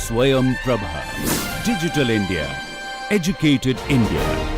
Swayam Prabha. Digital India. Educated India.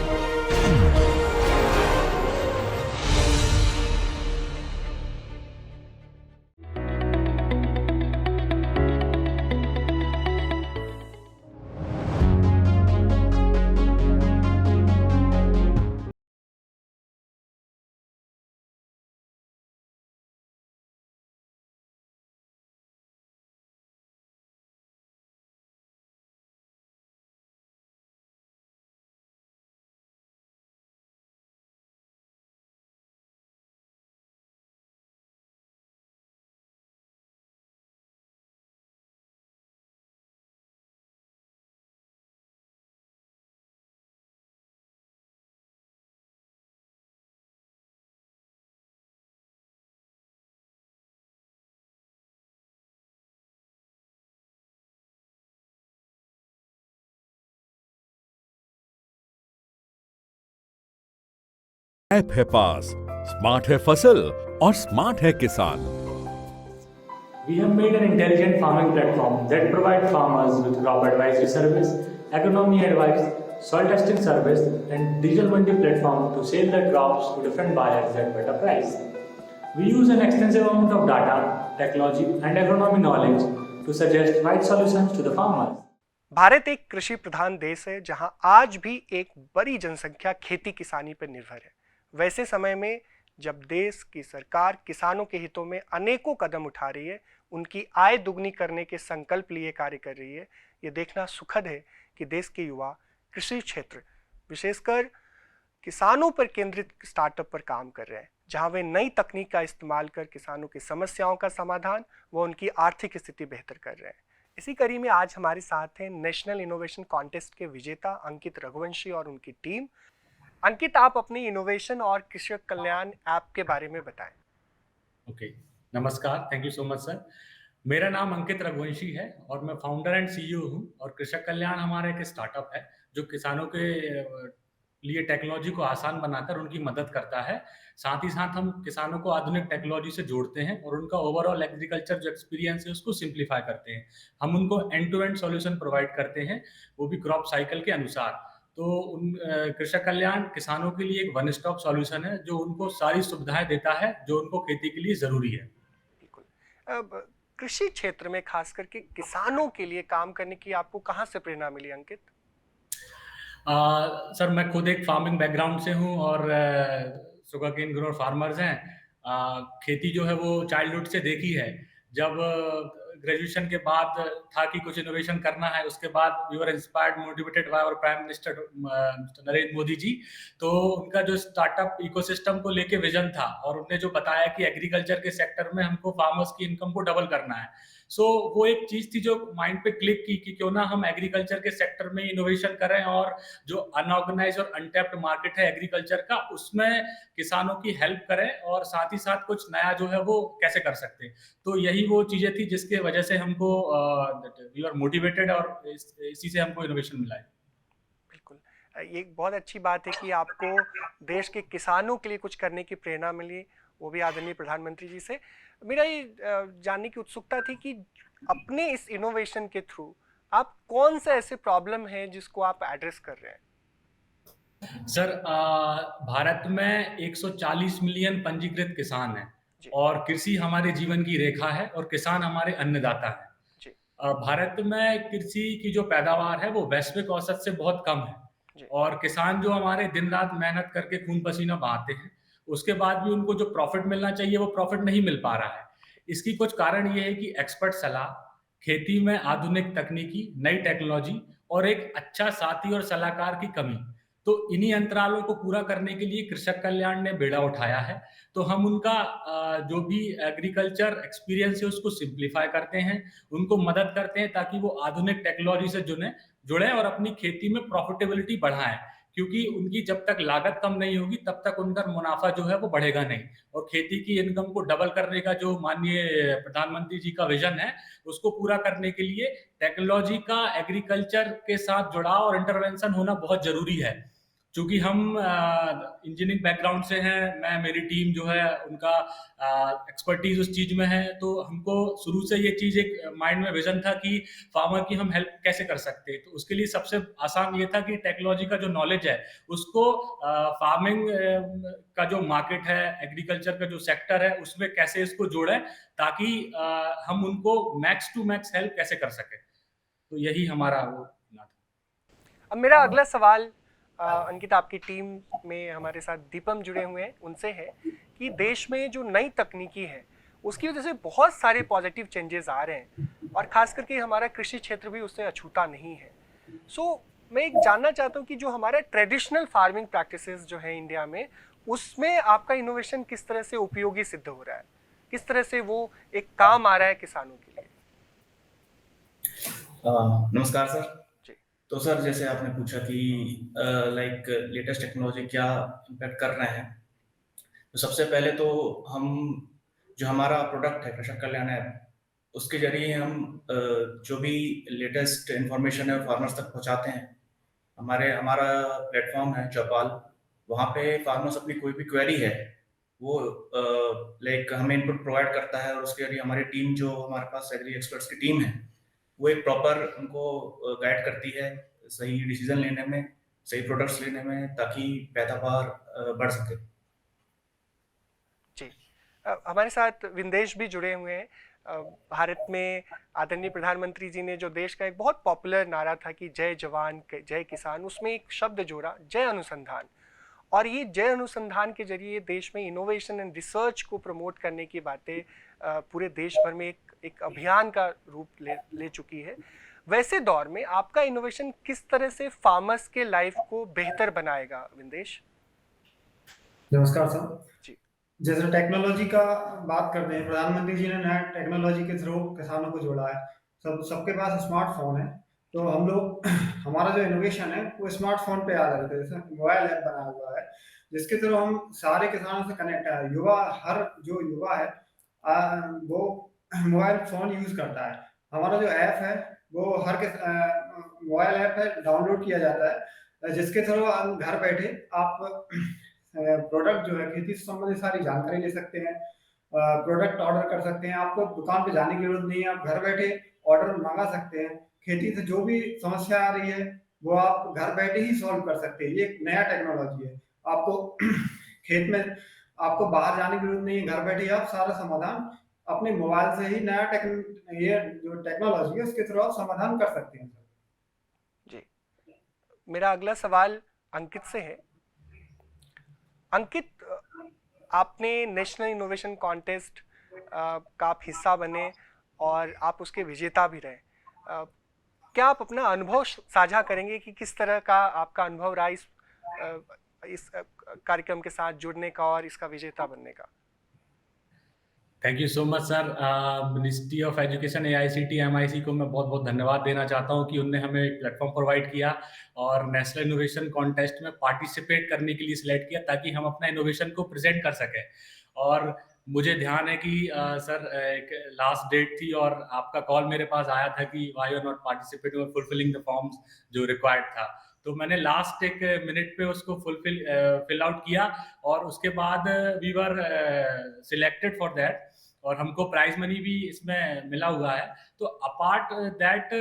App है पास, smart है फसल और स्मार्ट है किसान। We have made an intelligent farming platform that provides farmers with crop advisory service, agronomy advice, soil testing service, and digital mandi platform to sell their crops to different buyers at better price. We use an extensive amount of data, technology, and agronomy knowledge to suggest right solutions to the farmers. Bharat एक कृषि प्रधान देश है जहां आज भी एक बड़ी जनसंख्या खेती किसानी पर निर्भर है। वैसे समय में जब देश की सरकार किसानों के हितों में अनेकों कदम उठा रही है, उनकी आय दुगनी करने के संकल्प लिए कार्य कर रही है, ये देखना सुखद है कि देश के युवा कृषि क्षेत्र विशेषकर किसानों पर केंद्रित स्टार्टअप पर काम कर रहे हैं, जहां वे नई तकनीक का इस्तेमाल कर किसानों की समस्याओं का समाधान व उनकी आर्थिक स्थिति बेहतर कर रहे हैं। इसी कड़ी में आज हमारे साथ हैं नेशनल इनोवेशन कॉन्टेस्ट के विजेता अंकित रघुवंशी और उनकी टीम। अंकित, आप अपनी इनोवेशन और कृषक कल्याण ऐप के बारे में बताएं। ओके, नमस्कार, thank you so much sir. मेरा नाम अंकित रघुवंशी है और मैं फाउंडर एंड सीईओ हूं। और कृषक कल्याण हमारा एक स्टार्टअप है जो किसानों के लिए टेक्नोलॉजी को आसान बनाकर उनकी मदद करता है। साथ ही साथ हम किसानों को आधुनिक टेक्नोलॉजी से जोड़ते हैं और उनका ओवरऑल एग्रीकल्चर जो एक्सपीरियंस है उसको सिंप्लीफाई करते हैं। हम उनको end to end solution provide करते हैं, वो भी क्रॉप साइकिल के अनुसार। तो कृषक कल्याण किसानों के लिए एक वन स्टॉप सॉल्यूशन है जो उनको सारी सुविधाएं देता है जो उनको खेती के लिए जरूरी है। बिल्कुल। अब कृषि क्षेत्र में खास करके किसानों के लिए काम करने की आपको कहां से प्रेरणा मिली अंकित? सर, मैं खुद एक फार्मिंग बैकग्राउंड से हूँ और शुगर केन ग्रोअर फार्मर्स हैं। खेती जो है वो चाइल्डहुड से देखी है। जब ग्रेजुएशन के बाद था कि कुछ इनोवेशन करना है, उसके बाद we were inspired motivated by our prime minister Narendra Modi ji. तो उनका जो स्टार्टअप इकोसिस्टम को लेके विजन था और उन्होंने जो बताया कि एग्रीकल्चर के सेक्टर में हमको फार्मर्स की इनकम को डबल करना है। सो वो एक चीज थी जो माइंड पे क्लिक की कि क्यों ना हम एग्रीकल्चर के सेक्टर में इनोवेशन करें और जो अनऑर्गेनाइज और अनटैप्ड मार्केट है एग्रीकल्चर का, उसमें किसानों की हेल्प करें और साथ ही साथ कुछ नया जो है वो कैसे कर सकते हैं। तो यही वो चीजें थी जिसके वजह से हमको वी आर मोटिवेटेड और इसी से हमको इनोवेशन मिला है। बिल्कुल, ये एक बहुत अच्छी बात है कि आपको देश के किसानों के लिए कुछ करने की प्रेरणा मिली, वो भी आदरणीय प्रधानमंत्री जी से। मेरा ये जानने की उत्सुकता थी कि अपने इस इनोवेशन के थ्रू आप कौन से ऐसे प्रॉब्लम है जिसको आप एड्रेस कर रहे हैं? सर, भारत में 140 मिलियन पंजीकृत किसान हैं और कृषि हमारे जीवन की रेखा है और किसान हमारे अन्नदाता है। भारत में कृषि की जो पैदावार है वो वैश्विक औसत से बहुत कम है और किसान जो हमारे दिन रात मेहनत करके खून पसीना बहाते हैं, उसके बाद भी उनको जो प्रॉफिट मिलना चाहिए वो प्रॉफिट नहीं मिल पा रहा है। इसकी कुछ कारण ये है कि एक्सपर्ट सलाह, खेती में आधुनिक तकनीकी, नई टेक्नोलॉजी और एक अच्छा साथी और सलाहकार की कमी। तो इन्हीं अंतरालों को पूरा करने के लिए कृषक कल्याण ने बेड़ा उठाया है। तो हम उनका जो भी एग्रीकल्चर एक्सपीरियंस है उसको सिंप्लीफाई करते हैं, उनको मदद करते हैं ताकि वो आधुनिक टेक्नोलॉजी से जुड़ें और अपनी खेती में प्रॉफिटेबिलिटी बढ़ाएं। क्योंकि उनकी जब तक लागत कम नहीं होगी तब तक उनका मुनाफा जो है वो बढ़ेगा नहीं। और खेती की इनकम को डबल करने का जो माननीय प्रधानमंत्री जी का विजन है, उसको पूरा करने के लिए टेक्नोलॉजी का एग्रीकल्चर के साथ जुड़ाव और इंटरवेंशन होना बहुत जरूरी है। चूँकि हम इंजीनियरिंग बैकग्राउंड से हैं, मेरी टीम जो है उनका एक्सपर्टीज़ उस चीज़ में है, तो हमको शुरू से ये चीज़ एक माइंड में विज़न था कि फार्मर की हम हेल्प कैसे कर सकते हैं। तो उसके लिए सबसे आसान ये था कि टेक्नोलॉजी का जो नॉलेज है, उसको फार्मिंग का जो मार्केट है, एग्रीकल्चर का जो सेक्टर है, उसमें कैसे इसको जोड़ें ताकि हम उनको मैक्स टू मैक्स हेल्प कैसे कर सकें। तो यही हमारा वो था। अब मेरा अगला सवाल अंकित, आपकी टीम में हमारे साथ दीपम जुड़े हुए हैं, उनसे है कि देश में जो नई तकनीकी है उसकी वजह से बहुत सारे पॉजिटिव चेंजेस आ रहे हैं और खास करके हमारा कृषि क्षेत्र भी उससे अछूता नहीं है। मैं एक जानना चाहता हूँ कि जो हमारा ट्रेडिशनल फार्मिंग प्रैक्टिसेस जो है इंडिया में, उसमें आपका इनोवेशन किस तरह से उपयोगी सिद्ध हो रहा है, किस तरह से वो एक काम आ रहा है किसानों के लिए? नमस्कार सर। तो सर, जैसे आपने पूछा कि लाइक लेटेस्ट टेक्नोलॉजी क्या इम्पैक्ट कर रहे हैं, तो सबसे पहले तो हम जो हमारा प्रोडक्ट है कृषक कल्याण ऐप, उसके जरिए हम जो भी लेटेस्ट इंफॉर्मेशन है फार्मर्स तक पहुंचाते हैं। हमारा प्लेटफॉर्म है चौपाल, वहाँ पे फार्मर्स अपनी कोई भी क्वेरी है वो लाइक हमें इनपुट प्रोवाइड करता है, और उसके जरिए हमारी टीम, जो हमारे पास एग्री एक्सपर्ट्स की टीम है, वो एक प्रॉपर उनको गाइड करती है सही डिसीजन लेने में, सही प्रोडक्ट्स लेने में, ताकि पैदावार बढ़ सके। जी, हमारे साथ विंदेश भी जुड़े हुए हैं। भारत में आदरणीय प्रधानमंत्री जी ने जो देश का एक बहुत पॉपुलर नारा था कि जय जवान जय किसान, उसमें एक शब्द जोड़ा, जय अनुसंधान। और ये जय अनुसंधान के जरिए देश में इनोवेशन एंड रिसर्च को प्रमोट करने की बातें पूरे देश भर में एक अभियान का रूप ले चुकी है। वैसे दौर में आपका इनोवेशन किस तरह से फार्मर्स के लाइफ को बेहतर बनाएगा, विंदेश? नमस्कार सर जी। जैसे टेक्नोलॉजी का बात करते हैं, प्रधानमंत्री जी ने नया टेक्नोलॉजी के थ्रू किसानों को जोड़ा है। सबके पास स्मार्टफोन है, तो हम लोग हमारा जो इनोवेशन है वो स्मार्टफोन पे आधारित है। जैसे मोबाइल ऐप बना हुआ है जिसके थ्रू हम सारे किसानों से कनेक्ट है। हर जो युवा है वो मोबाइल फोन यूज करता है। हमारा जो ऐप है वो मोबाइल ऐप है, डाउनलोड किया जाता है, जिसके थ्रू हम घर बैठे आप प्रोडक्ट जो है खेती से संबंधित सारी जानकारी ले सकते हैं, प्रोडक्ट ऑर्डर कर सकते हैं। आपको दुकान पे जाने की जरूरत नहीं है, आप घर बैठे ऑर्डर मंगा सकते हैं। खेती से जो भी समस्या आ रही है वो आप घर बैठे ही सॉल्व कर सकते हैं। ये एक नया टेक्नोलॉजी है। आपको खेत में आपको बाहर जाने की जरूरत नहीं है, घर बैठे आप सारा समाधान अपने मोबाइल से ही ये जो टेक्नोलॉजी है उसके थ्रू आप समाधान कर सकते हैं। जी, मेरा अगला सवाल अंकित से है। अंकित, आपने नेशनल इनोवेशन कॉन्टेस्ट का आप हिस्सा बने और आप उसके विजेता भी रहे। क्या आप अपना अनुभव साझा करेंगे कि किस तरह का आपका अनुभव रहा इस कार्यक्रम के साथ जुड़ने का और इसका विजेता बनने का? Thank you so much sir. Ministry of education, AICTE, MIC को मैं बहुत बहुत धन्यवाद देना चाहता हूँ कि उनने हमें एक प्लेटफॉर्म प्रोवाइड किया और नेशनल इनोवेशन कॉन्टेस्ट में पार्टिसिपेट करने के लिए सिलेक्ट किया ताकि हम अपना इनोवेशन को प्रेजेंट कर सकें। और मुझे ध्यान है कि सर एक लास्ट डेट थी और आपका कॉल मेरे पास आया था कि वाई आर नॉट पार्टिसिपेटिंग और फुलफिलिंग द फॉर्म्स जो रिक्वायर्ड था। तो मैंने लास्ट एक मिनट पे उसको फिल आउट किया और उसके बाद we were selected for that और हमको प्राइज मनी भी इसमें मिला हुआ है। तो apart that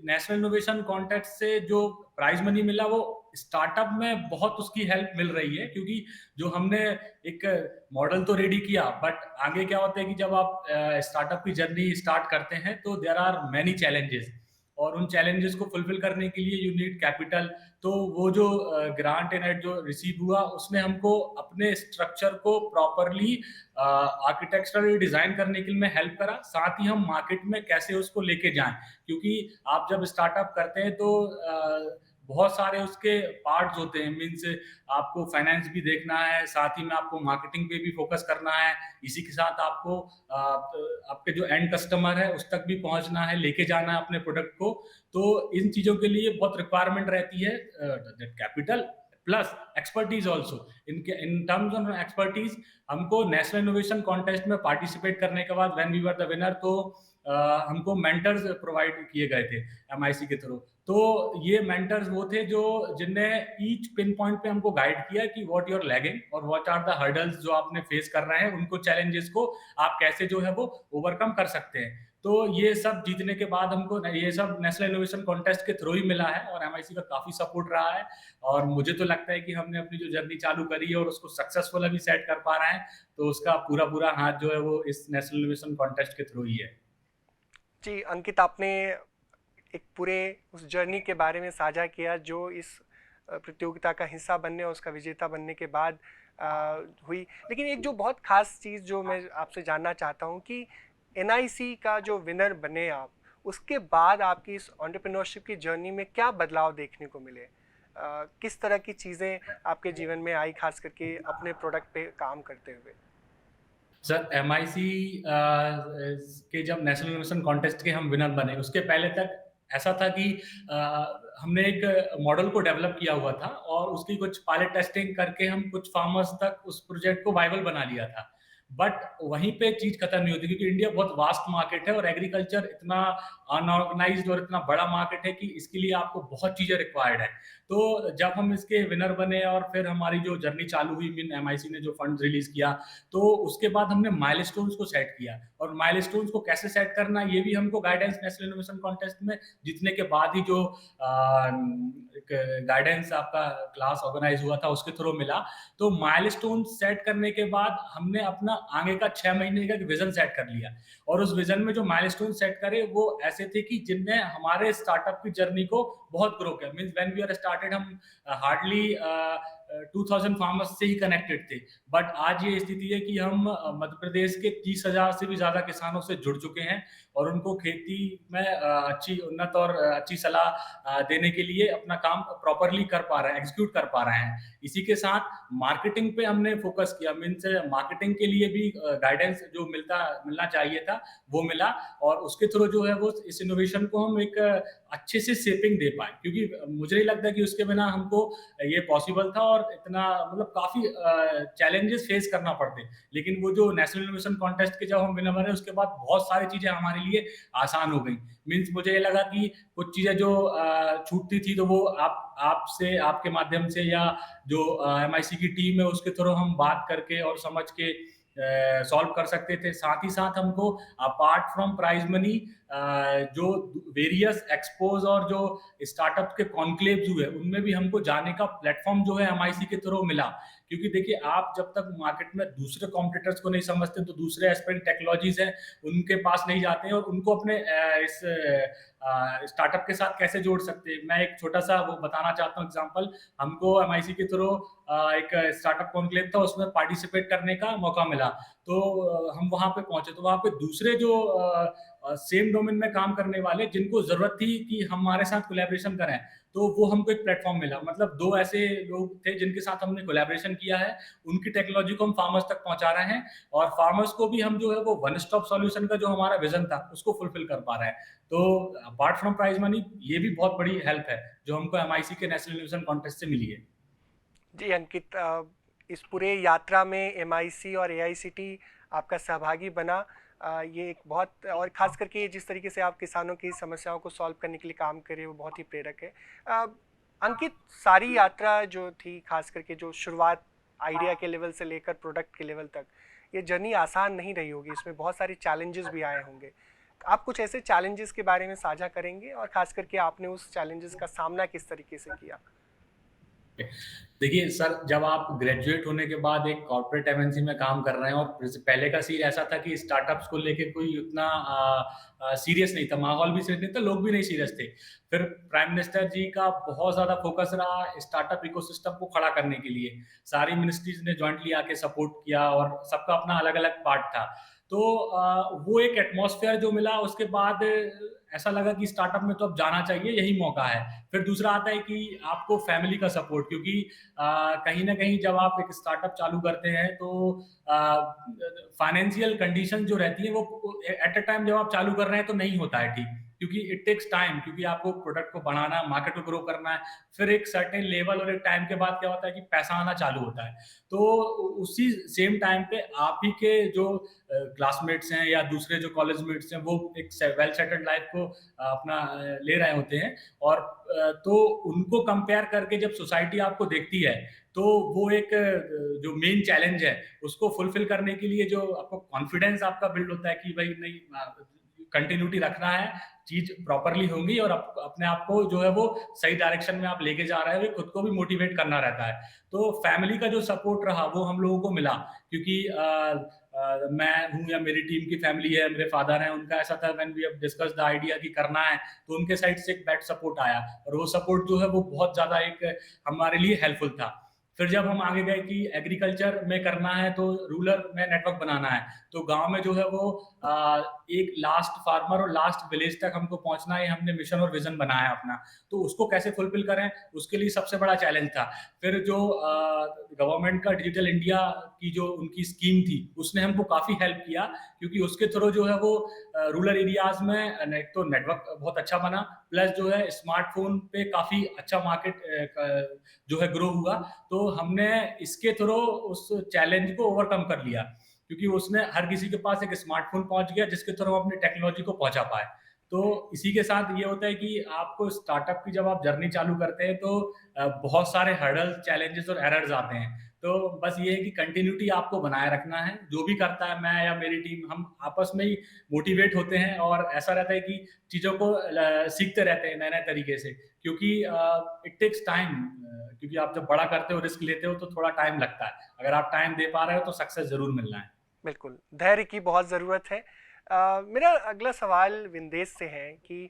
national innovation contest से जो प्राइज मनी मिला वो स्टार्टअप में बहुत उसकी हेल्प मिल रही है, क्योंकि जो हमने एक मॉडल तो रेडी किया, बट आगे क्या होता है कि जब आप स्टार्टअप की जर्नी स्टार्ट करते हैं तो देयर आर मैनी चैलेंजेस और उन चैलेंजेस को फुलफिल करने के लिए यू नीड कैपिटल। तो वो जो ग्रांट एंड एड जो रिसीव हुआ उसमें हमको अपने स्ट्रक्चर को प्रॉपरली आर्किटेक्चरली डिजाइन करने के लिए हेल्प करा, साथ ही हम मार्केट में कैसे उसको लेके जाएं, क्योंकि आप जब स्टार्टअप करते हैं तो बहुत सारे उसके पार्ट्स होते हैं। मीन्स आपको फाइनेंस भी देखना है, साथ ही में आपको मार्केटिंग पे भी फोकस करना है, इसी के साथ आपको आपके जो एंड कस्टमर है उस तक भी पहुंचना है, लेके जाना है अपने प्रोडक्ट को। तो इन चीजों के लिए बहुत रिक्वायरमेंट रहती है capital plus expertise also. In terms of expertise हमको नेशनल इनोवेशन कॉन्टेस्ट में पार्टिसिपेट करने के बाद when we were the winner, तो हमको मेंटर्स प्रोवाइड किए गए थे एमआईसी के थ्रू। तो ये मेंटर्स वो थे जो जिनने ईच पिन पॉइंट पे हमको गाइड किया कि व्हाट यू आर लैगिंग और व्हाट आर द हर्डल्स जो आपने फेस कर रहे हैं, उनको चैलेंजेस को आप कैसे जो है वो ओवरकम कर सकते हैं। तो ये सब जीतने के बाद हमको ये सब नेशनल इनोवेशन कॉन्टेस्ट के थ्रू ही मिला है और एमआईसी का काफ़ी सपोर्ट रहा है और मुझे तो लगता है कि हमने अपनी जो जर्नी चालू करी है और उसको सक्सेसफुल अभी सेट कर पा रहे हैं, तो उसका पूरा हाथ जो है वो इस नेशनल इनोवेशन कॉन्टेस्ट के थ्रू ही है। जी अंकित, आपने एक पूरे उस जर्नी के बारे में साझा किया जो इस प्रतियोगिता का हिस्सा बनने और उसका विजेता बनने के बाद हुई। लेकिन एक जो बहुत खास चीज़ जो मैं आपसे जानना चाहता हूँ कि एनआईसी का जो विनर बने आप, उसके बाद आपकी इस एंटरप्रेन्योरशिप की जर्नी में क्या बदलाव देखने को मिले? किस तरह की चीज़ें आपके जीवन में आई, खास करके अपने प्रोडक्ट पे काम करते हुए? सर एमआईसी के जब नेशनल इनोवेशन कॉन्टेस्ट के हम विनर बने, उसके पहले तक ऐसा था कि हमने एक मॉडल को डेवलप किया हुआ था और उसकी कुछ पायलट टेस्टिंग करके हम कुछ फार्मर्स तक उस प्रोजेक्ट को वायबल बना लिया था। बट वहीं पे चीज खत्म नहीं होती, क्योंकि इंडिया बहुत वास्ट मार्केट है और एग्रीकल्चर इतना अनऑर्गेनाइज्ड और इतना बड़ा मार्केट है कि इसके लिए आपको बहुत चीजें रिक्वायर्ड है। तो जब हम इसके विनर बने और फिर हमारी जो जर्नी चालू हुई, मीन एमआईसी ने जो फंड रिलीज किया, तो उसके बाद हमने माइलस्टोन्स को सेट किया और माइलस्टोन्स को कैसे सेट करना ये भी हमको गाइडेंस नेशनल इनोवेशन कॉन्टेस्ट में जीतने के बाद ही जो गाइडेंस आपका क्लास ऑर्गेनाइज हुआ था उसके थ्रू मिला। तो माइलस्टोन सेट करने के बाद हमने अपना आगे का 6 महीने का विजन सेट कर लिया और उस विजन में जो माइलस्टोन सेट करे वो ऐसे थे कि जिनने हमारे स्टार्टअप की जर्नी को बहुत ग्रो किया। Means when we are started हम हार्डली 2000 फार्मर्स से ही कनेक्टेड थे, बट आज ये स्थिति है कि हम मध्य प्रदेश के 30,000 से भी ज्यादा किसानों से जुड़ चुके हैं और उनको खेती में अच्छी उन्नत और अच्छी सलाह देने के लिए अपना काम प्रॉपरली कर पा रहे हैं, एग्जीक्यूट कर पा रहे हैं। इसी के साथ मार्केटिंग पे हमने फोकस किया, मीन्स मार्केटिंग के लिए भी गाइडेंस जो मिलना चाहिए था वो मिला और उसके थ्रू जो है वो इस इनोवेशन को हम एक अच्छे से शेपिंग दे पाए, क्योंकि मुझे नहीं लगता कि उसके बिना हमको ये पॉसिबल था और इतना मतलब काफी चैलेंजेस फेस करना पड़ते। लेकिन वो जो नेशनल इनोवेशन कॉन्टेस्ट के जब हम विनर बने उसके बाद बहुत सारी चीजें हमारे लिए आसान हो गई। मीन्स मुझे ये लगा कि कुछ चीजें जो छूटती थी तो वो आपसे आपके माध्यम से या जो एमआईसी की टीम है उसके थ्रू हम बात करके और समझ के सॉल्व कर सकते थे। साथ ही साथ हमको अपार्ट फ्रॉम प्राइज मनी जो वेरियस एक्सपोज और जो स्टार्टअप के कॉन्क्लेव्स हुए उनमें भी हमको जाने का प्लेटफॉर्म जो है एमआईसी के थ्रू मिला। क्योंकि देखिए आप जब तक मार्केट में दूसरे कॉम्पिटिटर्स को नहीं समझते तो दूसरे एस्पेक्ट टेक्नोलॉजीज हैं उनके पास नहीं जाते हैं और उनको अपने इस स्टार्टअप के साथ कैसे जोड़ सकते हैं। मैं एक छोटा सा वो बताना चाहता हूँ एग्जांपल। हमको एमआईसी के थ्रू एक स्टार्टअप कॉन्क्लेव था, उसमें पार्टिसिपेट करने का मौका मिला। तो हम वहां पे पहुंचे तो वहां पे दूसरे जो सेम डोमेन में काम करने वाले जिनको जरूरत थी कि हमारे साथ कोलैबोरेशन करें, तो वो हमको एक प्लेटफॉर्म मिला। मतलब 2 ऐसे लोग थे जिनके साथ हमने कोलैबोरेशन किया है, उनकी टेक्नोलॉजी को हम फार्मर्स तक पहुंचा रहे हैं और फार्मर्स को भी हम जो है वो वन स्टॉप सॉल्यूशन का जो हमारा विजन था उसको फुलफिल कर पा रहे हैं। तो अपार्ट फ्रॉम प्राइज मनी ये भी बहुत बड़ी हेल्प है जो हमको एमआईसी के नेशनल इनोवेशन कॉन्टेस्ट से मिली है। जी अंकित, इस पूरे यात्रा में एमआईसी और एआईसीटी आपका सहभागी बना, ये एक बहुत, और ख़ास करके जिस तरीके से आप किसानों की समस्याओं को सॉल्व करने के लिए काम कर रहे हैं वो बहुत ही प्रेरक है। अंकित, सारी यात्रा जो थी, खास करके जो शुरुआत आइडिया के लेवल से लेकर प्रोडक्ट के लेवल तक, ये जर्नी आसान नहीं रही होगी, इसमें बहुत सारे चैलेंजेस भी आए होंगे। आप कुछ ऐसे चैलेंजेस के बारे में साझा करेंगे और ख़ास करके आपने उस चैलेंजेस का सामना किस तरीके से किया? देखिए सर, जब आप ग्रेजुएट होने के बाद एक कॉर्पोरेट एमएनसी में काम कर रहे हैं और पहले का सीन ऐसा था कि स्टार्टअप्स को लेके कोई उतना सीरियस नहीं था, माहौल भी सीरियस नहीं था, लोग भी नहीं सीरियस थे। फिर प्राइम मिनिस्टर जी का बहुत ज़्यादा फोकस रहा स्टार्टअप इकोसिस्टम को खड़ा करने के लिए। सारी मिनिस्ट्रीज ने जॉइंटली आके सपोर्ट किया और सबका अपना अलग अलग पार्ट था। तो वो एक एटमॉस्फेयर जो मिला उसके बाद ऐसा लगा कि स्टार्टअप में तो अब जाना चाहिए, यही मौका है। फिर दूसरा आता है कि आपको फैमिली का सपोर्ट, क्योंकि कहीं ना कहीं जब आप एक स्टार्टअप चालू करते हैं तो फाइनेंशियल कंडीशन जो रहती है वो एट अ टाइम जब आप चालू कर रहे हैं तो नहीं होता है ठीक। क्योंकि इट टेक्स टाइम, क्योंकि आपको प्रोडक्ट को बढ़ाना, मार्केट को ग्रो करना है, फिर एक सर्टेन लेवल और एक टाइम के बाद क्या होता है कि पैसा आना चालू होता है। तो उसी सेम टाइम पे आप ही के जो क्लासमेट्स हैं या दूसरे जो कॉलेज मेट्स हैं, वो एक वेल सेटल्ड लाइफ को अपना ले रहे होते हैं, और तो उनको कंपेयर करके जब सोसाइटी आपको देखती है, तो वो एक जो मेन चैलेंज है उसको फुलफिल करने के लिए जो आपको कॉन्फिडेंस आपका बिल्ड होता है कि भाई नहीं, कंटिन्यूटी रखना है, चीज प्रॉपरली होंगी, और अपने आप को जो है वो सही डायरेक्शन में आप लेके जा रहे हैं, खुद को भी मोटिवेट करना रहता है। तो फैमिली का जो सपोर्ट रहा वो हम लोगों को मिला, क्योंकि मैं हूँ या मेरी टीम की फैमिली है, मेरे फादर हैं, उनका ऐसा था when we have discuss the idea कि करना है, तो उनके साइड से एक बैक सपोर्ट आया, और वो सपोर्ट जो है वो बहुत ज्यादा एक हमारे लिए हेल्पफुल था। फिर जब हम आगे गए कि एग्रीकल्चर में करना है तो रूरल में नेटवर्क बनाना है, तो गांव में जो है वो एक लास्ट फार्मर और लास्ट विलेज तक हमको पहुंचना है, हमने मिशन और विजन बनाया अपना। तो उसको कैसे फुलफिल करें, उसके लिए सबसे बड़ा चैलेंज था। फिर जो गवर्नमेंट का डिजिटल इंडिया की जो उनकी स्कीम थी, उसने हमको काफी हेल्प किया, क्योंकि उसके थ्रू जो है वो रूरल एरियाज में एक तो नेटवर्क बहुत अच्छा बना, प्लस जो है स्मार्टफोन पे काफी अच्छा मार्केट जो है ग्रो हुआ। तो हमने इसके थ्रू उस चैलेंज को ओवरकम कर लिया, क्योंकि उसने हर किसी के पास एक स्मार्टफोन पहुंच गया, जिसके थ्रू हम अपनी टेक्नोलॉजी को पहुंचा पाए। तो इसी के साथ ये होता है कि आपको स्टार्टअप की जब आप जर्नी चालू करते हैं, तो बहुत सारे हर्डल्स, चैलेंजेस और एरर्स आते हैं। तो बस ये है कि कंटिन्यूटी आपको बनाए रखना है। जो भी करता है, मैं या मेरी टीम, हम आपस में ही मोटिवेट होते हैं, और ऐसा रहता है कि चीज़ों को सीखते रहते हैं नए-नए तरीके से, क्योंकि इट टेक्स टाइम, क्योंकि आप जब बड़ा करते हो, रिस्क लेते हो, तो थोड़ा टाइम लगता है। अगर आप टाइम दे पा रहे हो तो सक्सेस ज़रूर मिलना है। बिल्कुल, धैर्य की बहुत ज़रूरत है। मेरा अगला सवाल विंदेश से है कि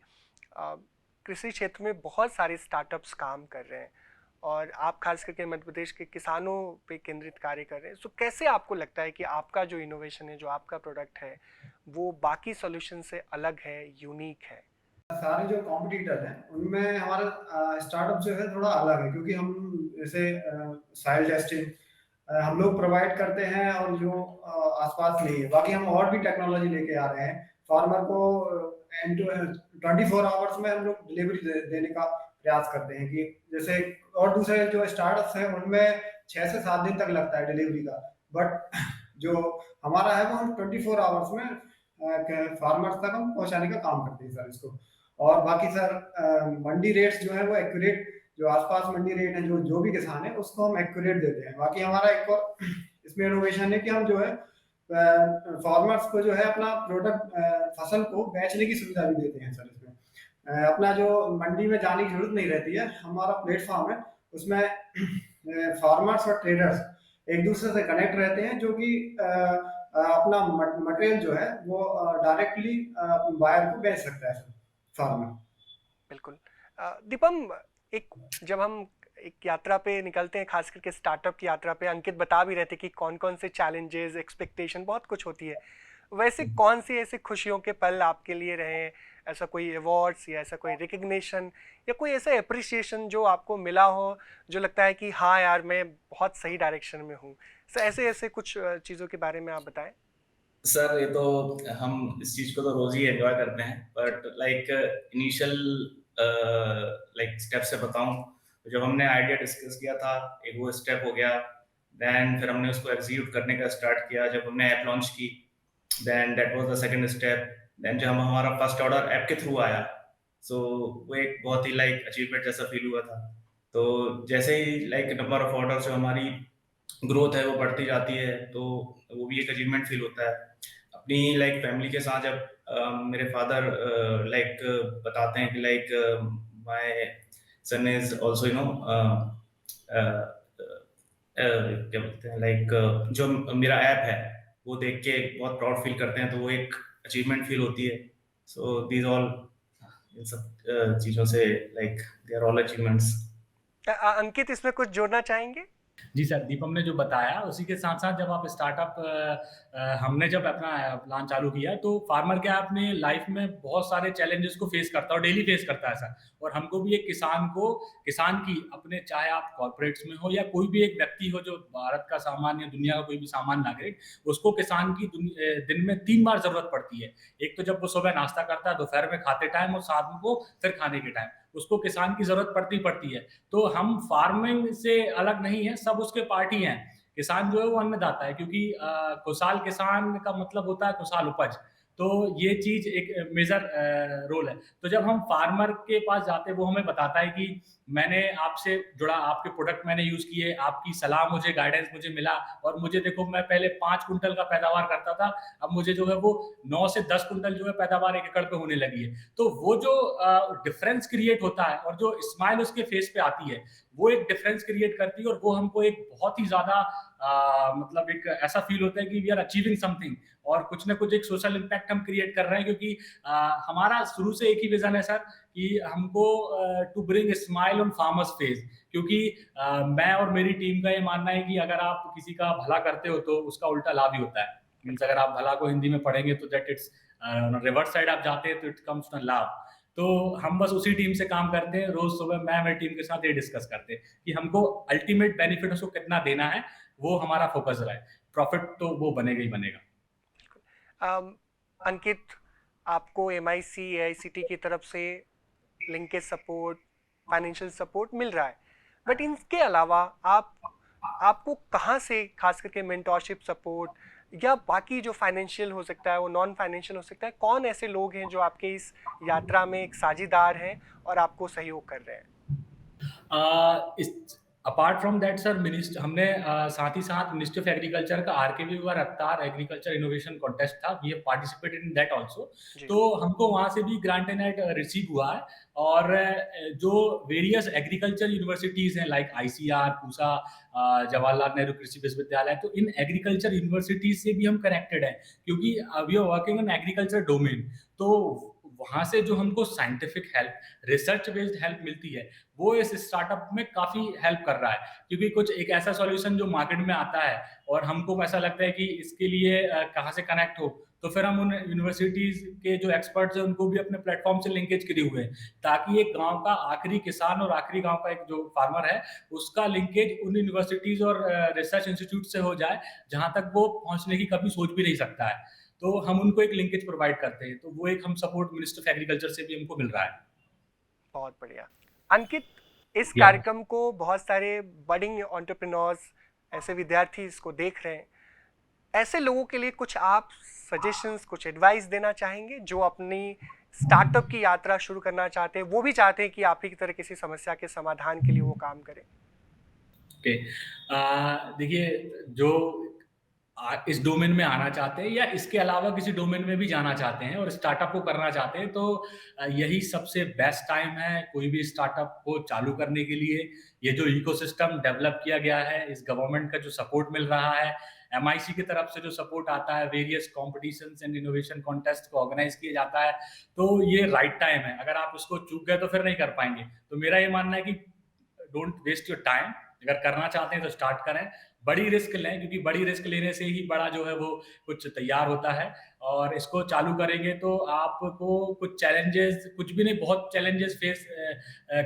कृषि क्षेत्र में बहुत सारे स्टार्टअप्स काम कर रहे हैं, और आप खास करके मध्य प्रदेश के किसानों पे केंद्रित कार्य कर रहे हैं। तो कैसे आपको लगता है कि आपका जो इनोवेशन है, जो आपका प्रोडक्ट है, वो बाकी सॉल्यूशन से अलग है, यूनिक है? सारे जो कॉम्पिटिटर हैं उनमें हमारा स्टार्टअप जो है थोड़ा अलग है, क्योंकि हम जैसे सॉइल टेस्टिंग हम लोग प्रोवाइड करते हैं, और जो आसपास नहीं है, बाकी हम और भी टेक्नोलॉजी लेके आ रहे हैं। फार्मर को 24 आवर्स में हम लोग डिलीवरी देने का प्रयास करते हैं, कि जैसे और दूसरे जो स्टार्टअप्स हैं उनमें 6 से 7 दिन तक लगता है डिलीवरी का, बट जो हमारा है वो हम 24 आवर्स में फार्मर्स तक हम पहुंचाने का काम करते हैं सर इसको। और बाकी सर मंडी रेट्स जो है वो एक्यूरेट, जो आसपास मंडी रेट है, जो भी किसान है उसको हम एक्यूरेट देते हैं। बाकी हमारा एक और इसमें इनोवेशन है कि हम जो है फार्मर्स को जो है अपना प्रोडक्ट, फसल को बेचने की सुविधा भी देते हैं सर इसमें। अपना जो मंडी में जाने की जरूरत नहीं रहती है, हमारा प्लेटफॉर्म है, उसमें फार्मर्स और ट्रेडर्स एक दूसरे से कनेक्ट रहते हैं, जो कि अपना मटेरियल जो है वो डायरेक्टली बायर को बेच सकता है फार्मर। बिल्कुल। दीपम, जब हम एक यात्रा पे निकलते हैं, खास करके स्टार्टअप की यात्रा पे, अंकित बता भी रहे थे कि कौन कौन से चैलेंजेस, एक्सपेक्टेशन बहुत कुछ होती है। वैसे कौन सी ऐसे खुशियों के पल आपके लिए रहे, ऐसा कोई अवार्ड्स या ऐसा कोई रिकग्निशन या कोई ऐसा अप्रिसिएशन जो आपको मिला हो, जो लगता है कि हाँ यार मैं बहुत सही डायरेक्शन में हूँ? ऐसे ऐसे कुछ चीज़ों के बारे में आप बताएं। सर, ये तो हम इस चीज को तो रोज ही एंजॉय करते हैं, but like initial like step से बताऊं, तो जब हमने आइडिया डिस्कस किया था, एक वो स्टेप हो गया। देन फिर हमने उसको एग्जीक्यूट करने का स्टार्ट किया जब हमने ऐप लॉन्च की। Then that was the second step. Then जब हमारा फर्स्ट ऑर्डर ऐप के थ्रू आया, सो वो एक बहुत ही लाइक अचीवमेंट जैसा फील हुआ था। तो जैसे ही लाइक नंबर ऑफ ऑर्डर जो हमारी ग्रोथ है वो बढ़ती जाती है, तो वो भी एक अचीवमेंट फील होता है। अपनी लाइक फैमिली के साथ जब मेरे फादर लाइक बताते हैं कि like my son is also क्या बोलते हैं, लाइक जो मेरा ऐप है वो देख के बहुत प्राउड फील करते हैं, तो वो एक अचीवमेंट फील होती है। सो दीज ऑल, इन सब चीजों से like they are all achievements. Ankit, इसमें कुछ जोड़ना चाहेंगे? जी सर, दीपम ने जो बताया उसी के साथ-साथ जब आप स्टार्टअप हमने जब अपना प्लान चालू किया तो फार्मर क्या है अपने लाइफ में बहुत सारे चैलेंजेस को फेस करता है और डेली फेस करता है सर। और हमको भी एक किसान की अपने चाहे आप कॉर्पोरेट्स में हो या कोई भी एक व्यक्ति हो जो भारत का सामान्य दुनिया का कोई भी सामान्य नागरिक, उसको किसान की दिन में 3 बार ज़रूरत पड़ती है। एक तो जब वो सुबह नाश्ता करता है, दोपहर में खाते टाइम और शाम को फिर खाने के टाइम, उसको किसान की ज़रूरत पड़ती है। तो हम फार्मिंग से अलग नहीं है, सब उसके पार्ट ही हैं। किसान जो है वो अन्नदाता है क्योंकि खुशहाल किसान का मतलब होता है खुशहाल उपज। तो ये चीज़ एक मेजर रोल है। तो जब हम फार्मर के पास जाते हैं वो हमें बताता है कि मैंने आपसे जुड़ा, आपके प्रोडक्ट मैंने यूज़ किए, आपकी सलाह मुझे गाइडेंस मुझे मिला और मुझे देखो मैं पहले 5 कुंटल का पैदावार करता था, अब मुझे जो है वो 9 से 10 कुंटल जो है पैदावार 1 एकड़ पे होने लगी है। तो वो जो डिफरेंस क्रिएट होता है और जो स्माइल उसके फेस पे आती है, वो एक डिफरेंस क्रिएट करती है और वो हमको एक बहुत ही ज़्यादा मतलब एक ऐसा फील होता है कि वी आर अचीविंग समथिंग और कुछ ना कुछ एक सोशल इम्पैक्ट हम क्रिएट कर रहे हैं क्योंकि हमारा शुरू से एक ही विजन है सर कि हमको to bring smile on farmers face क्योंकि मैं और मेरी टीम का ये मानना है कि अगर आप किसी का भला करते हो तो उसका उल्टा लाभ ही होता है। मीन्स अगर आप भला को हिंदी में पढ़ेंगे तो दैट इट्स रिवर्स साइड आप जाते हैं तो इट कम्स टू लाभ। तो हम बस उसी टीम से काम करते हैं, रोज सुबह मैं मेरी टीम के साथ ये डिस्कस करते हैं कि हमको अल्टीमेट बेनिफिट उसको कितना देना है, वो हमारा फोकस रहा है। प्रॉफिट तो वो बनेगा ही बनेगा। अंकित, आपको MIC AICTE की तरफ से लिंकेज सपोर्ट, फाइनेंशियल सपोर्ट मिल रहा है, बट इनके अलावा आपको कहाँ से खास करके मेंटोरशिप सपोर्ट या बाकी जो फाइनेंशियल हो सकता है वो नॉन फाइनेंशियल हो सकता है, कौन ऐसे लोग हैं जो आपके इस यात्रा में एक साझीदार हैं और आपको सहयोग कर रहे हैं? अपार्ट फ्रॉम दैट सर हमने साथ ही साथ मिनिस्ट्री ऑफ एग्रीकल्चर का RKV व रफ्तार एग्रीकल्चर इनोवेशन कॉन्टेस्ट था, we have participated in that also. तो हमको वहाँ से भी ग्रांट एंड एड रिसीव हुआ है और जो वेरियस एग्रीकल्चर यूनिवर्सिटीज़ हैं लाइक ICR, पूसा, जवाहरलाल नेहरू कृषि विश्वविद्यालय, तो इन एग्रीकल्चर यूनिवर्सिटीज़ से भी हम कनेक्टेड हैं क्योंकि we are working in agriculture domain. तो वहाँ से जो हमको scientific help, research based help मिलती है, वो इस स्टार्टअप में काफ़ी हेल्प कर रहा है क्योंकि कुछ एक ऐसा सॉल्यूशन जो मार्केट में आता है और हमको ऐसा लगता है कि इसके लिए कहाँ से कनेक्ट हो, तो फिर हम उन यूनिवर्सिटीज़ के जो एक्सपर्ट्स हैं उनको भी अपने प्लेटफॉर्म से लिंकेज किए हुए हैं ताकि एक गांव का आखिरी किसान और आखिरी गांव का एक जो फार्मर है उसका लिंकेज उन यूनिवर्सिटीज़ और रिसर्च इंस्टीट्यूट से हो जाए जहाँ तक वो पहुँचने की कभी सोच भी नहीं सकता है। तो हम उनको एक लिंकेज प्रोवाइड करते हैं, तो वो एक हम सपोर्ट मिनिस्टर ऑफ एग्रीकल्चर से भी हमको मिल रहा है। बहुत बढ़िया। अंकित, इस कार्यक्रम को बहुत सारे बडिंग एंटरप्रेन्योर्स, ऐसे विद्यार्थी इसको देख रहे हैं, ऐसे लोगों के लिए कुछ आप सजेशंस, कुछ एडवाइस देना चाहेंगे जो अपनी स्टार्टअप की यात्रा शुरू करना चाहते हैं, वो भी चाहते हैं कि आप ही की तरह किसी समस्या के समाधान के लिए वो काम करें? देखिए, जो इस डोमेन में आना चाहते हैं या इसके अलावा किसी डोमेन में भी जाना चाहते हैं और स्टार्टअप को करना चाहते हैं, तो यही सबसे बेस्ट टाइम है कोई भी स्टार्टअप को चालू करने के लिए। ये जो इकोसिस्टम डेवलप किया गया है, इस गवर्नमेंट का जो सपोर्ट मिल रहा है, MIC की तरफ से जो सपोर्ट आता है, various competitions and innovation contest को ऑर्गेनाइज किया जाता है, तो ये राइट टाइम है। अगर आप उसको चूक गए तो फिर नहीं कर पाएंगे। तो मेरा ये मानना है कि डोंट वेस्ट योर टाइम, अगर करना चाहते हैं तो स्टार्ट करें, बड़ी रिस्क लें क्योंकि बड़ी रिस्क लेने से ही बड़ा जो है वो कुछ तैयार होता है और इसको चालू करेंगे तो आपको कुछ चैलेंजेस, कुछ भी नहीं बहुत चैलेंजेस फेस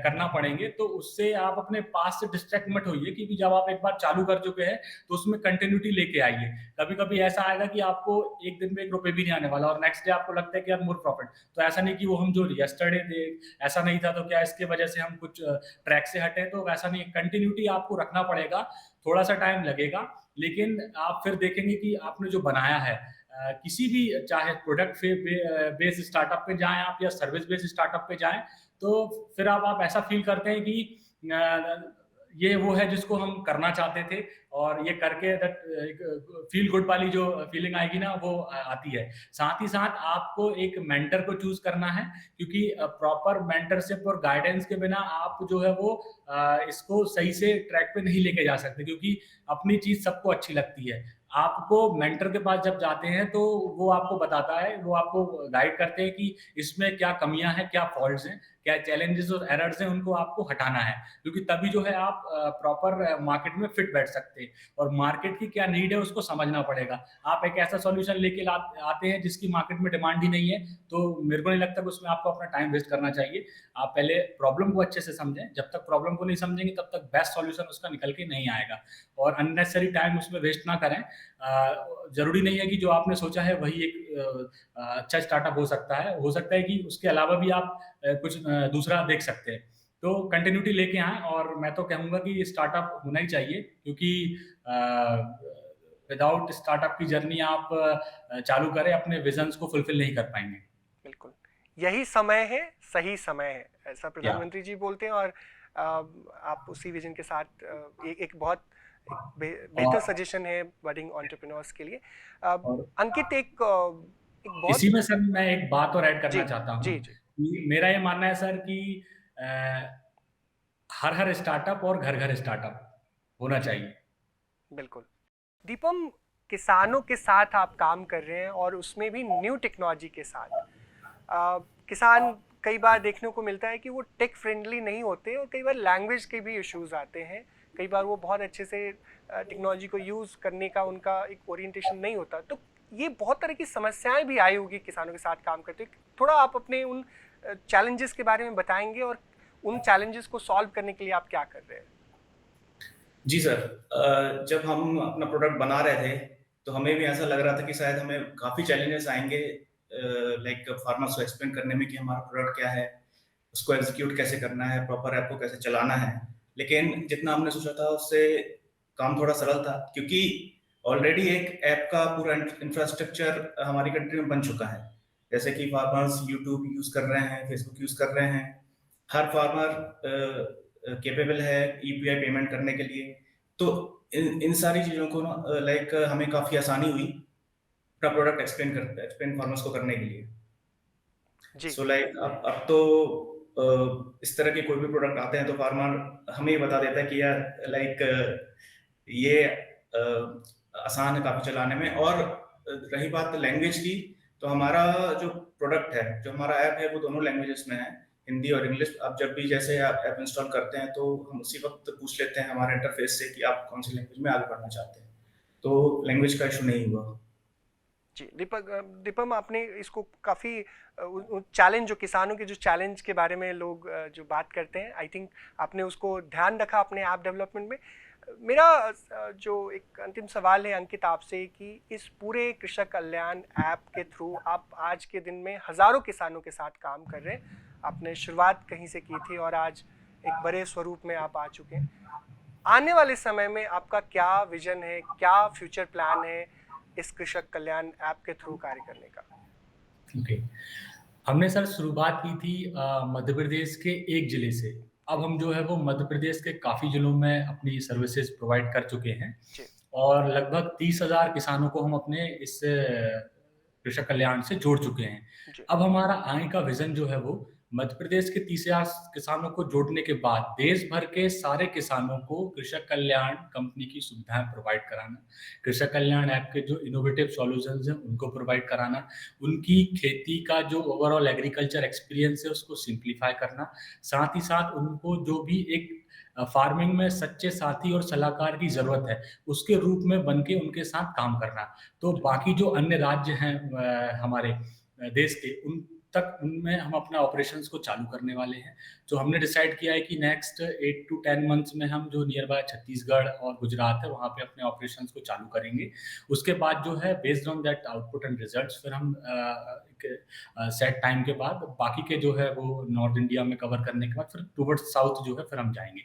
करना पड़ेंगे, तो उससे आप अपने पास से डिस्ट्रैक्ट मत होइए क्योंकि जब आप एक बार चालू कर चुके हैं तो उसमें कंटिन्यूटी लेके आइए। कभी-कभी ऐसा आएगा कि आपको एक दिन में 1 रुपए भी नहीं आने वाला और नेक्स्ट डे आपको लगता है कि यार मोर प्रॉफिट, तो ऐसा नहीं कि वो हम जो यस्टरडे थे ऐसा नहीं था तो क्या इसके वजह से हम कुछ ट्रैक से हटे, तो ऐसा नहीं है। कंटिन्यूटी आपको रखना पड़ेगा, थोड़ा सा टाइम लगेगा लेकिन आप फिर देखेंगे कि आपने जो बनाया है किसी भी, चाहे प्रोडक्ट बेस्ड स्टार्टअप पे जाएं आप या सर्विस बेस्ड स्टार्टअप पे जाएं, तो फिर आप ऐसा फील करते हैं कि ये वो है जिसको हम करना चाहते थे और ये करके दैट फील गुड वाली जो फीलिंग आएगी ना वो आती है। साथ ही साथ आपको एक मेंटर को चूज करना है क्योंकि प्रॉपर मेंटरशिप और गाइडेंस के बिना आप जो है वो इसको सही से ट्रैक पे नहीं लेके जा सकते क्योंकि अपनी चीज सबको अच्छी लगती है। आपको मेंटर के पास जब जाते हैं तो वो आपको बताता है, वो आपको गाइड करते हैं कि इसमें क्या कमियां हैं, क्या फॉल्ट्स हैं, क्या चैलेंजेस और एरर्स हैं, उनको आपको हटाना है, क्योंकि तभी जो है आप प्रॉपर मार्केट में फिट बैठ सकते हैं। और मार्केट की क्या नीड है उसको समझना पड़ेगा। आप एक ऐसा सॉल्यूशन लेके आते हैं जिसकी मार्केट में डिमांड ही नहीं है, तो मेरे को नहीं लगता कि उसमें आपको अपना टाइम वेस्ट करना चाहिए। आप पहले प्रॉब्लम को अच्छे से समझें, जब तक प्रॉब्लम को नहीं समझेंगे तब तक बेस्ट सॉल्यूशन उसका निकल के नहीं आएगा, और अननेसेसरी टाइम उसमें वेस्ट ना करें। ज़रूरी नहीं है कि जो आपने सोचा है वही एक अच्छा स्टार्टअप हो सकता है कि उसके अलावा भी आप कुछ दूसरा देख सकते हैं। तो कंटिन्यूटी लेके आएँ, और मैं तो कहूँगा कि ये स्टार्टअप होना ही चाहिए, क्योंकि विदाउट स्टार्टअप की जर्नी आप चालू करें, अपने विजन्स को फुलफिल नहीं कर पाएँगे। बिल्कुल, यही समय है, सही समय है, ऐसा प्रधानमंत्री जी बोलते हैं। और आप उसी विजन के साथ एक बहुत बेहतर सजेशन है बडिंग एंटरप्रेन्योर्स के लिए। अंकित, एक बहुत इसी में सर मैं एक बात और ऐड करना चाहता हूँ। जी जी। कि मेरा ये मानना है सर कि हर स्टार्टअप और घर स्टार्टअप होना चाहिए। बिल्कुल। दीपम, किसानों के साथ आप काम कर रहे हैं, और उसमें भी न्यू टेक्नोलॉजी के साथ। किसान कई बार देखने को मिलता है कि वो टेक फ्रेंडली नहीं होते, और कई बार लैंग्वेज के भी इश्यूज आते हैं। कई बार वो बहुत अच्छे से टेक्नोलॉजी को यूज़ करने का उनका एक ओरिएंटेशन नहीं होता। तो ये बहुत तरह की समस्याएं भी आई होगी किसानों के साथ काम करते हुए। थोड़ा आप अपने उन चैलेंजेस के बारे में बताएंगे, और उन चैलेंजेस को सॉल्व करने के लिए आप क्या कर रहे हैं? जी सर, जब हम अपना प्रोडक्ट बना रहे थे तो हमें भी ऐसा लग रहा था कि शायद हमें काफ़ी चैलेंजेस आएंगे, लाइक फार्मर्स को एक्सप्लेन करने में कि हमारा प्रोडक्ट क्या है, उसको एग्जीक्यूट कैसे करना है, प्रॉपर ऐप को कैसे चलाना है। लेकिन जितना हमने सोचा था उससे काम थोड़ा सरल था, क्योंकि ऑलरेडी एक ऐप का पूरा इंफ्रास्ट्रक्चर हमारी कंट्री में बन चुका है। जैसे कि फार्मर्स यूट्यूब यूज़ कर रहे हैं, फेसबुक यूज़ कर रहे हैं, हर फार्मर कैपेबल है यूपीआई पेमेंट करने के लिए। तो इन सारी चीज़ों को ना लाइक हमें काफ़ी आसानी हुई अपना प्रोडक्ट एक्सप्लेन फार्मर्स को करने के लिए। जी। सो लाइक अब तो इस तरह के कोई भी प्रोडक्ट आते हैं तो फार्मर हमें ये बता देता है कि यार लाइक ये आसान है काफ़ी चलाने में। और रही बात लैंग्वेज की, तो हमारा जो प्रोडक्ट है, जो हमारा ऐप है, वो दोनों लैंग्वेजेस में है, हिंदी और इंग्लिश। आप जब भी जैसे आप ऐप इंस्टॉल करते हैं तो हम उसी वक्त पूछ लेते हैं हमारे इंटरफेस से कि आप कौन सी लैंग्वेज में आगे बढ़ना चाहते हैं, तो लैंग्वेज का इशू नहीं हुआ। जी दीपम, आपने इसको काफ़ी चैलेंज, जो किसानों के जो चैलेंज के बारे में लोग जो बात करते हैं, आई थिंक आपने उसको ध्यान रखा अपने ऐप डेवलपमेंट में। मेरा जो एक अंतिम सवाल है अंकित आपसे, कि इस पूरे कृषक कल्याण ऐप के थ्रू आप आज के दिन में हज़ारों किसानों के साथ काम कर रहे हैं। आपने शुरुआत कहीं से की थी और आज एक बड़े स्वरूप में आप आ चुके हैं। आने वाले समय में आपका क्या विजन है, क्या फ्यूचर प्लान है इस कृषक कल्याण ऐप के थ्रू कार्य करने का? ओके, हमने सर शुरुआत की थी मध्य प्रदेश के एक जिले से। अब हम जो है वो मध्य प्रदेश के काफ़ी जिलों में अपनी सर्विसेज प्रोवाइड कर चुके हैं, और लगभग 30,000 किसानों को हम अपने इस कृषक कल्याण से जोड़ चुके हैं। अब हमारा आगे का विजन जो है वो मध्य प्रदेश के 30,000 किसानों को जोड़ने के बाद देश भर के सारे किसानों को कृषक कल्याण कंपनी की सुविधाएं प्रोवाइड कराना, कृषक कल्याण ऐप के जो इनोवेटिव सॉल्यूशंस हैं उनको प्रोवाइड कराना, उनकी खेती का जो ओवरऑल एग्रीकल्चर एक्सपीरियंस है उसको सिंप्लीफाई करना, साथ ही साथ उनको जो भी एक फार्मिंग में सच्चे साथी और सलाहकार की ज़रूरत है, उसके रूप में बन के उनके साथ काम करना। तो बाकी जो अन्य राज्य हैं हमारे देश के, उन तक उनमें हम अपना ऑपरेशंस को चालू करने वाले हैं। तो हमने डिसाइड किया है कि नेक्स्ट 8 टू 10 मंथ्स में हम जो नियर बाय छत्तीसगढ़ और गुजरात है, वहाँ पे अपने ऑपरेशंस को चालू करेंगे। उसके बाद जो है based on that output and results, फिर हम सेट टाइम के बाद बाकी के जो है वो नॉर्थ इंडिया में कवर करने के बाद फिर टुवर्ड्स साउथ जो है फिर हम जाएँगे।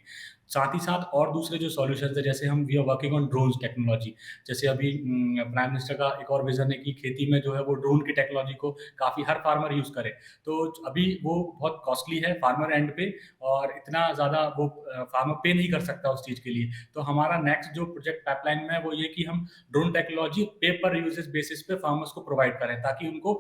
साथ ही साथ और दूसरे जो सॉल्यूशंस हैं, जैसे हम we are working on drones technology. जैसे अभी प्राइम मिनिस्टर का एक और विज़न है कि खेती में जो है वो ड्रोन की टेक्नोलॉजी को काफ़ी हर फार्मर यूज़ करे। तो अभी वो बहुत कॉस्टली है फार्मर एंड पे, और इतना ज़्यादा वो फार्मर पे नहीं कर सकता उस चीज़ के लिए। तो हमारा नेक्स्ट जो प्रोजेक्ट पाइपलाइन में है वो ये कि हम ड्रोन टेक्नोलॉजी पे पर यूजेस बेसिस पे फार्मर्स को प्रोवाइड करें, ताकि उनको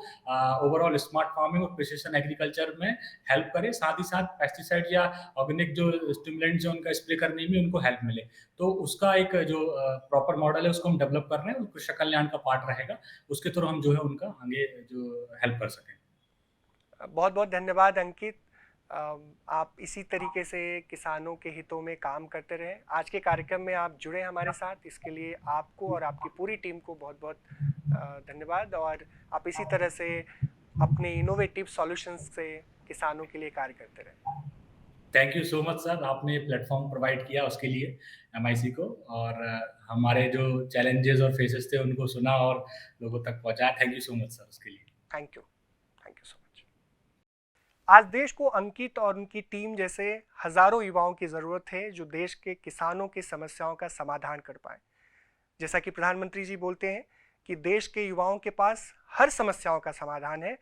ओवरऑल स्मार्ट फार्मिंग और प्रिसिशन एग्रीकल्चर में हेल्प करे, साथ ही साथ पेस्टिसाइड या ऑर्गेनिक जो स्टिमुलेंट्स हैं उनका स्प्रे करने में उनको हेल्प मिले। तो उसका एक जो प्रॉपर मॉडल है उसको हम डेवलप कर रहे हैं, कृषक कल्याण का पार्ट रहेगा, उसके थ्रू हम जो है उनका आगे जो हेल्प कर सकें। बहुत बहुत धन्यवाद अंकित। आप इसी तरीके से किसानों के हितों में काम करते रहें। आज के कार्यक्रम में आप जुड़े हमारे साथ, इसके लिए आपको और आपकी पूरी टीम को बहुत बहुत धन्यवाद। और आप इसी तरह से अपने इनोवेटिव सॉल्यूशंस से किसानों के लिए कार्य करते रहें। Thank you so much sir, आपने प्लेटफॉर्म प्रोवाइड किया उसके लिए MIC को, और हमारे जो चैलेंजेस और फेसेस थे उनको सुना और लोगों तक पहुंचाया। Thank you so much sir उसके लिए। Thank you so much. आज देश को अंकित और उनकी टीम जैसे हजारों युवाओं की ज़रूरत है जो देश के किसानों की समस्याओं का समाधान कर पाए। जैसा कि प्रधानमंत्री जी बोलते हैं कि देश के युवाओं के पास हर समस्याओं का समाधान है।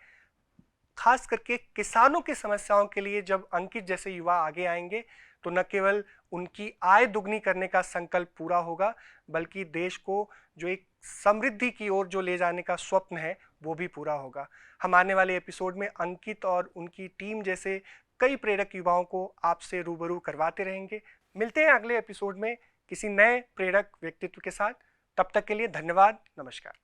खास करके किसानों की समस्याओं के लिए जब अंकित जैसे युवा आगे आएंगे तो न केवल उनकी आय दुगनी करने का संकल्प पूरा होगा, बल्कि देश को जो एक समृद्धि की ओर जो ले जाने का स्वप्न है वो भी पूरा होगा। हम आने वाले एपिसोड में अंकित और उनकी टीम जैसे कई प्रेरक युवाओं को आपसे रूबरू करवाते रहेंगे। मिलते हैं अगले एपिसोड में किसी नए प्रेरक व्यक्तित्व के साथ। तब तक के लिए धन्यवाद, नमस्कार।